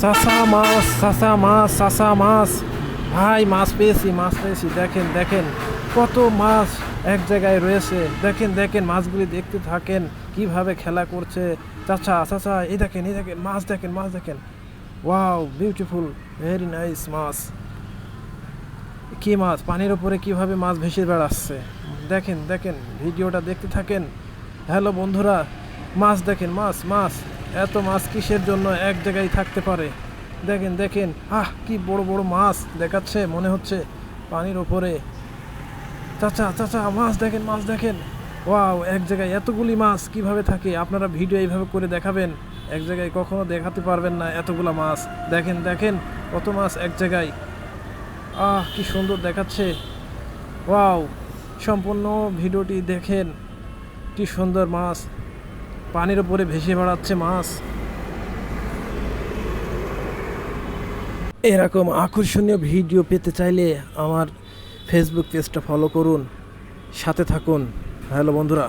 চাষা মাছ, চাষা মাছ, চাষা মাছ। ভাই মাছ পেয়েছি, মাছ পেয়েছি। দেখেন দেখেন কত মাছ এক জায়গায় রয়েছে। দেখেন দেখেন মাছগুলি দেখতে থাকেন কিভাবে খেলা করছে। চাচা চাচা এই দেখেন, এই দেখেন মাছ, দেখেন মাছ দেখেন। ওয়াও বিউটিফুল, ভেরি নাইস মাছ। কি মাছ, পানির উপরে কিভাবে মাছ ভেসে বেড়াচ্ছে। দেখেন দেখেন, ভিডিওটা দেখতে থাকেন। হ্যালো বন্ধুরা, মাছ দেখেন, মাছ মাছ। এত মাছ কিসের জন্য এক জায়গায় থাকতে পারে। দেখেন দেখেন, কি বড় বড় মাছ দেখাচ্ছে, মনে হচ্ছে পানির উপরে। চাচা চাচা মাছ দেখেন, মাছ দেখেন। ওয়াও, এক জায়গায় এতগুলি মাছ কিভাবে থাকে। আপনারা ভিডিও এইভাবে করে দেখাবেন, এক জায়গায় কখনো দেখাতে পারবেন না এতগুলা মাছ। দেখেন দেখেন কত মাছ এক জায়গায়। কি সুন্দর দেখাচ্ছে। ওয়াও, সম্পূর্ণ ভিডিওটি দেখেন। কি সুন্দর মাছ, পানির উপরে ভেসে বেড়াচ্ছে মাছ। এরকম আকর্ষণীয় ভিডিও পেতে চাইলে আমার ফেসবুক পেজটা ফলো করুন, সাথে থাকুন। হ্যালো বন্ধুরা।